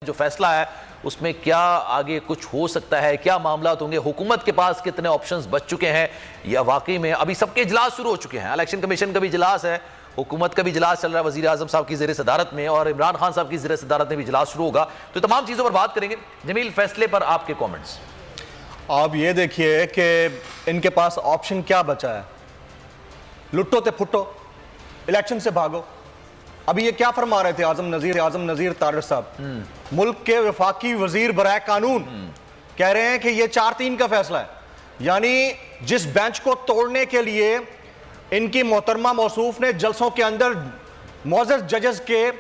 जो फैसला है उसमें क्या आगे कुछ हो सकता है, क्या मामला होंगे, हुकूमत के पास कितने ऑप्शंस बच चुके हैं, या वाकई में अभी सबके इजलास शुरू हो चुके हैं। इलेक्शन कमीशन का भी इजलास है, हुकूमत का भी इजलास चल रहा है वज़ीर आज़म साहब की ज़ेर सदारत में, और इमरान खान साहब की ज़ेर सदारत में भी इजलास शुरू होगा। तो तमाम चीज़ों पर बात करेंगे। जमील, फैसले पर आपके कॉमेंट्स। आप ये देखिए कि इनके पास ऑप्शन क्या बचा है, लुट्टो ते फुटो, इलेक्शन से भागो। अभी ये क्या फरमा रहे थे आजम नजीर तारिक साहब, मुल्क के वफाकी वजीर बराए कानून, कह रहे हैं कि ये 4-3 का फैसला है, यानी जिस बेंच को तोड़ने के लिए इनकी मोहतरमा मौसूफ ने जलसों के अंदर मौजूद जजेस के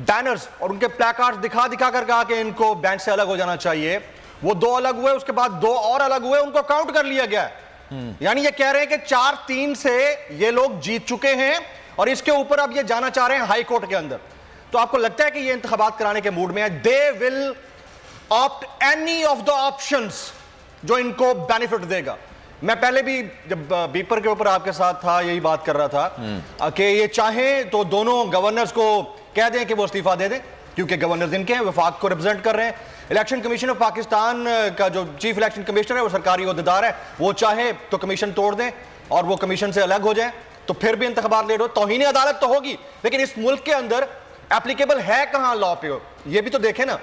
बैनर्स और उनके प्लेकार्ड्स दिखा दिखा कर कहा कि इनको बेंच से अलग हो जाना चाहिए, वो 2 अलग हुए, उसके बाद 2 और अलग हुए, उनको काउंट कर लिया गया। यानी ये कह रहे हैं कि 4-3 से ये लोग जीत चुके हैं और इसके ऊपर अब ये जाना चाह रहे हैं हाई कोर्ट के अंदर। तो आपको लगता है कि ये इंतखाबात कराने के मूड में है? They will opt any of the options जो इनको बेनिफिट देगा। मैं पहले भी जब बीपर के ऊपर आपके साथ था यही बात कर रहा था कि ये चाहें तो दोनों गवर्नर्स को कह दें कि वो इस्तीफा दे दें, क्योंकि गवर्नर्स इनके हैं, वफाक को रिप्रेजेंट कर रहे हैं। इलेक्शन कमीशन ऑफ पाकिस्तान का जो चीफ इलेक्शन कमिश्नर है वो सरकारी ओहदेदार है, वो चाहे तो कमीशन तोड़ दें और वो कमीशन से अलग हो जाए, तो फिर भी इंतखाबात लेट हो। तौहीन अदालत तो होगी, लेकिन इस मुल्क के अंदर एप्लीकेबल है कहां लॉ पे? ये भी तो देखें ना,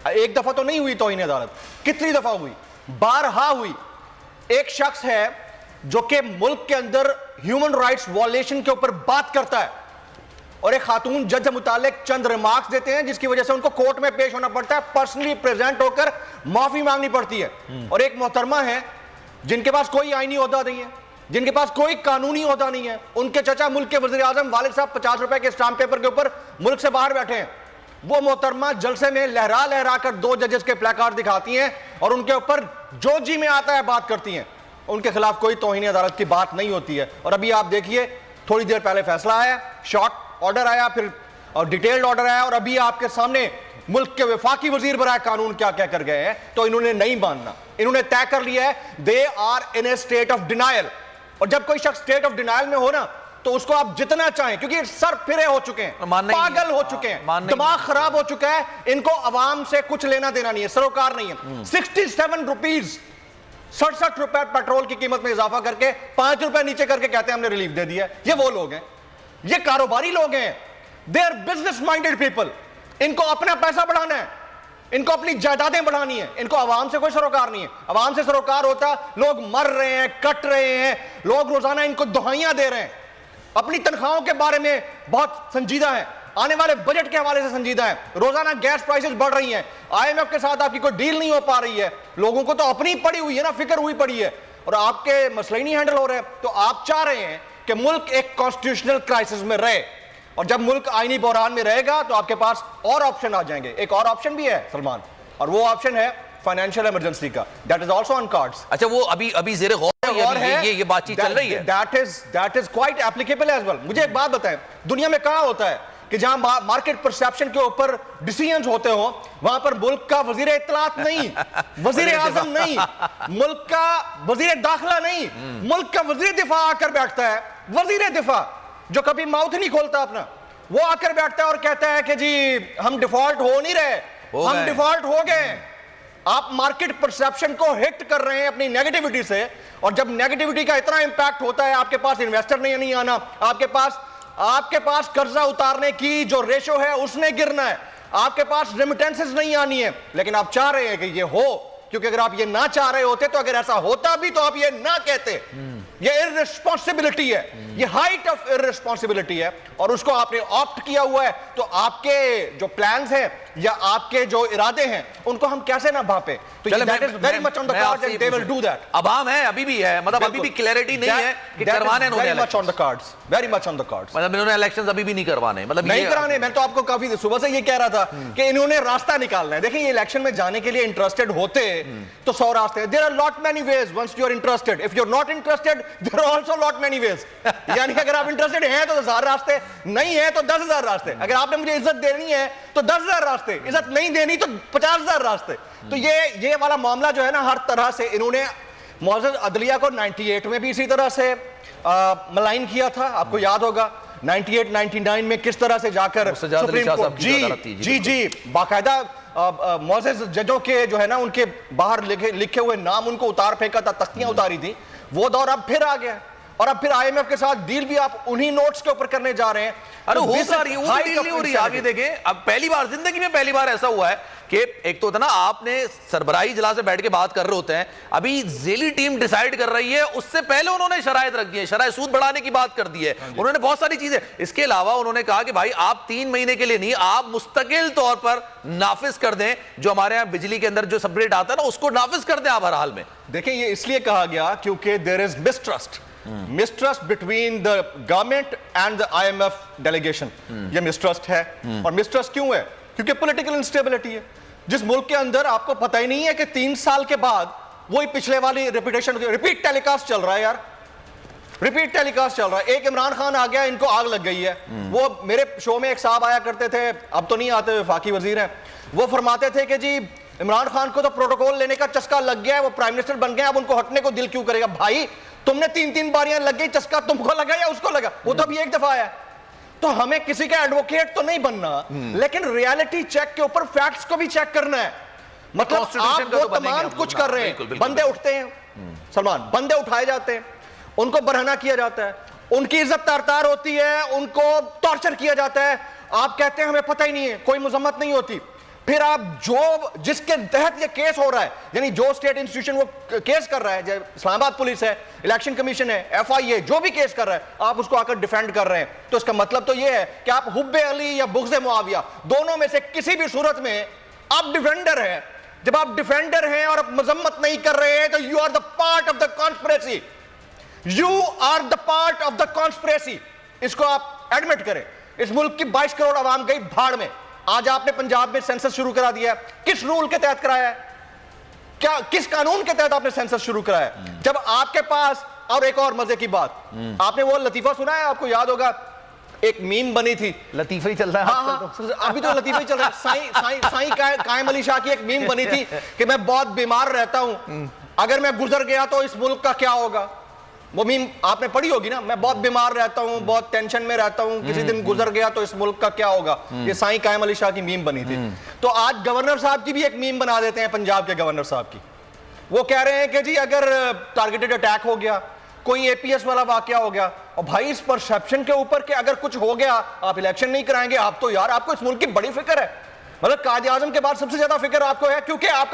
एक दफा तो नहीं हुई तौहीन अदालत, कितनी दफा हुई? बारहा हुई। एक शख्स है जो कि मुल्क के अंदर ह्यूमन राइट्स वॉयलेशन के ऊपर बात करता है और एक खातून जज से मुतालिक चंद रिमार्क्स देते हैं जिसकी वजह से उनको कोर्ट में पेश होना पड़ता है, पर्सनली प्रेजेंट होकर माफी मांगनी पड़ती है। और एक मोहतरमा है जिनके पास कोई आईनी ओहदा नहीं है, जिनके पास कोई कानूनी ओहदा नहीं है, उनके चचा मुल्क के वजीर आजम वालिद साहब 50 रुपए के स्टाम्प पेपर के ऊपर मुल्क से बाहर बैठे हैं। वो मोहतरमा जलसे में लहरा लहरा कर 2 जजेस के प्लेकार्ड दिखाती हैं और उनके ऊपर जो जी में आता है बात करती हैं। उनके खिलाफ कोई तौहीन अदालत की बात नहीं होती है। और अभी आप देखिए, थोड़ी देर पहले फैसला आया, शॉर्ट ऑर्डर आया, फिर और डिटेल्ड ऑर्डर आया, और अभी आपके सामने मुल्क के वफाकी वजीर बराए कानून क्या कह कर गए हैं। तो इन्होंने नहीं मानना, इन्होंने तय कर लिया है they are in a state of denial. और जब कोई शख्स स्टेट ऑफ डिनायल में हो ना, तो उसको आप जितना चाहें, क्योंकि सर फिरे हो चुके हैं, पागल हो चुके हैं, दिमाग खराब हो चुका है, इनको अवाम से कुछ लेना देना नहीं है, सरोकार नहीं है। 67 रुपीज 67 रुपए पेट्रोल की कीमत में इजाफा करके 5 रुपए नीचे करके कहते हैं हमने रिलीफ दे दिया। ये वो लोग हैं, ये कारोबारी लोग हैं, they are business minded people. इनको अपना पैसा बढ़ाना है, इनको अपनी जायदादें बढ़ानी है, इनको आवाम से कोई सरोकार नहीं है। आवाम से सरोकार होता, लोग मर रहे हैं, कट रहे हैं, लोग रोजाना इनको दुहाइयां दे रहे हैं, अपनी तनख्वाहों के बारे में बहुत संजीदा है, आने वाले बजट के हवाले से संजीदा है, रोजाना गैस प्राइसेस बढ़ रही हैं, IMF के साथ आपकी कोई डील नहीं हो पा रही है, लोगों को तो अपनी पड़ी हुई है ना, फिक्र हुई पड़ी है, और आपके मसले ही नहीं हैंडल हो रहे। तो आप चाह रहे हैं कि मुल्क एक कॉन्स्टिट्यूशनल क्राइसिस में रहे, और जब मुल्क आईनी बहरान में रहेगा तो आपके पास और ऑप्शन आ जाएंगे। एक और ऑप्शन भी है सलमान, और वो ऑप्शन है फाइनेंशियल इमरजेंसी का, that is also on cards. अच्छा, वो अभी ज़ेरे गौर है, ये बातचीत चल रही है, that is quite applicable as well. मुझे एक बात बताएं, दुनिया में कहां होता है कि जहां मार्केट परसेप्शन के ऊपर डिसीजंस होते हो, वहां पर मुल्क का वजीर इत्तलात नहीं, वजीर आजम नहीं, मुल्क का वजीर दाखिला नहीं, मुल्क का वजीर दिफा आकर बैठता है। वजीर दिफा जो कभी माउथ नहीं खोलता अपना, वो आकर बैठता है और कहता है कि जी हम डिफॉल्ट हो नहीं रहे, हम डिफॉल्ट हो गए। आप मार्केट परसेप्शन को हिट कर रहे हैं अपनी नेगेटिविटी से, और जब नेगेटिविटी का इतना इंपैक्ट होता है, आपके पास इन्वेस्टर नहीं आना, आपके पास कर्जा उतारने की जो रेशो है उसने गिरना है, आपके पास रेमिटेंसेस नहीं आनी है, लेकिन आप चाह रहे हैं कि ये हो, क्योंकि अगर आप ये ना चाह रहे होते तो अगर ऐसा होता भी तो आप ये ना कहते। ये इररिस्पॉन्सिबिलिटी है, ये हाइट ऑफ इररिस्पॉन्सिबिलिटी है, और उसको आपने ऑप्ट किया हुआ है। तो आपके जो प्लान्स हैं या आपके जो इरादे हैं उनको हम कैसे ना भापे? तो that is very much on the cards and they will do that. अवाम है, अभी भी है, मतलब अभी भी क्लैरिटी नहीं है कि करवाने हैं, very much on the cards, very much on the cards. मतलब इन्होंने इलेक्शंस अभी भी नहीं करवाने, मतलब नहीं कराने। मैं तो आपको काफी सुबह से ये कह रहा था कि इन्होंने रास्ता निकालना है। देखिए, ये इलेक्शन में जाने के लिए इंटरेस्टेड होते तो 100 रास्ते हैं। There are lot many ways once you are interested. If you are not interested there are also lot many ways. यानी अगर आप इंटरेस्टेड हैं तो 1000 रास्ते, नहीं है तो 10,000 रास्ते। अगर आपने मुझे इज्जत देनी है तो 10,000 रास्ते, इज्जत नहीं देनी तो 50,000 रास्ते। तो ये वाला मामला जो है ना, हर तरह से इन्होंने मौजूद अदलिया को 98 में भी इसी तरह से मलाइन किया था, आपको याद होगा 98-99 में किस तरह से जाकर सुप्रीम कोर्ट जी बाकायदा मोसेस जजों के जो है ना उनके बाहर लिखे हुए नाम उनको उतार फेंका था, तख्तियां उतारी थी, वो दौर अब फिर आ गया है। और अब फिर आईएमएफ के साथ डील भी आप उन्हीं नोट्स के ऊपर करने जा रहे हैं। अरे हो सा रही है, वो डील नहीं हो रही है। आप ये देखें, अब पहली बार जिंदगी में पहली बार ऐसा हुआ है कि एक तो था ना, आपने सरबराही इजलास से बैठ के बात कर रहे होते हैं, अभी जेली टीम डिसाइड कर रही है, उससे पहले उन्होंने शराइत रख दी है, शराइत सूद बढ़ाने की बात कर दी है, उन्होंने बहुत सारी चीजें। इसके अलावा उन्होंने कहा कि भाई आप 3 महीने के लिए नहीं, आप मुस्तकिल तौर पर नाफिज कर दें, जो हमारे यहाँ बिजली के अंदर जो सबरेट आता है ना, उसको नाफिज कर दें आप हर हाल में। देखिए ये इसलिए कहा गया क्योंकि there is mistrust between the government and the IMF delegation. ये मिसट्रस्ट है। और मिसट्रस्ट क्यों है? क्योंकि पॉलिटिकल इंस्टेबिलिटी है। जिस मुल्क के अंदर आपको पता ही नहीं है कि 3 साल के बाद वही पिछले वाली रेपुटेशन, रिपीट टेलीकास्ट चल रहा है यार, रिपीट टेलीकास्ट चल रहा है। एक इमरान खान आ गया, इनको आग लग गई है। वो मेरे शो में एक साहब आया करते थे, अब तो नहीं आते, वफाकी वजीर हैं, वो फरमाते थे कि जी इमरान खान को तो प्रोटोकॉल लेने का चस्का लग गया है, वो प्राइम मिनिस्टर बन गए, अब उनको हटने को दिल क्यों करेगा? भाई तुमने 3-3 बारियां लग गई, चस्का तुमको लगा या उसको लगा? वो तो अभी एक दफा आया। तो हमें किसी का एडवोकेट तो नहीं बनना, लेकिन रियलिटी चेक के ऊपर फैक्ट्स को भी चेक करना है। मतलब आप वो तमाम कुछ कर रहे हैं, बंदे उठते हैं सलमान, बंदे उठाए जाते हैं, उनको बरहना किया जाता है, उनकी इज्जत तार-तार होती है, उनको टॉर्चर किया जाता है। आप कहते हैं हमें पता ही नहीं है, कोई मजम्मत नहीं होती। फिर आप जो जिसके तहत ये केस हो रहा है, यानी जो स्टेट इंस्टीट्यूशन वो केस कर रहा है, जैसे इस्लामाबाद पुलिस है, इलेक्शन कमीशन है, एफआईए, जो भी केस कर रहा है, आप उसको आकर डिफेंड कर रहे हैं, तो इसका मतलब तो ये है कि आप हुब्बे अली या बुग़्ज़े मुआविया, दोनों में से किसी भी सूरत में आप डिफेंडर हैं। जब आप डिफेंडर हैं और आप मजम्मत नहीं कर रहे हैं, तो you are the part of the conspiracy, you are the part of the conspiracy. इसको आप एडमिट करें। इस मुल्क की 22 करोड़ आवाम गई भाड़ में। आज आपने पंजाब में सेंसस शुरू करा दिया है, किस रूल के तहत कराया है? क्या किस कानून के तहत आपने सेंसस शुरू कराया है? जब आपके पास, और एक और मजे की बात, आपने वो लतीफा सुना है, आपको याद होगा, एक मीम बनी थी, लतीफा ही चल रहा है। हाँ, हाँ, अभी तो लतीफा ही चल रहा है। साईं कायम अली शाह की एक मीम बनी थी कि मैं बहुत बीमार रहता हूं, अगर मैं गुजर गया तो इस मुल्क का क्या होगा? वो मीम आपने पढ़ी होगी ना, मैं बहुत बीमार रहता हूं, बहुत टेंशन में रहता हूं, किसी दिन गुजर गया तो इस मुल्क का क्या होगा? ये साईं कायम अली शाह की मीम बनी थी। तो आज गवर्नर साहब की भी एक मीम बना देते हैं, पंजाब के गवर्नर साहब की। वो कह रहे हैं कि जी अगर टारगेटेड अटैक हो गया, कोई एपीएस वाला वाकया हो गया, और भाई इस परसेप्शन के ऊपर कि अगर कुछ हो गया आप इलेक्शन नहीं कराएंगे, आप तो यार, आपको इस मुल्क की बड़ी फिक्र है। मतलब कायद-ए-आज़म के बाद सबसे ज्यादा फिक्र आपको है, क्योंकि आप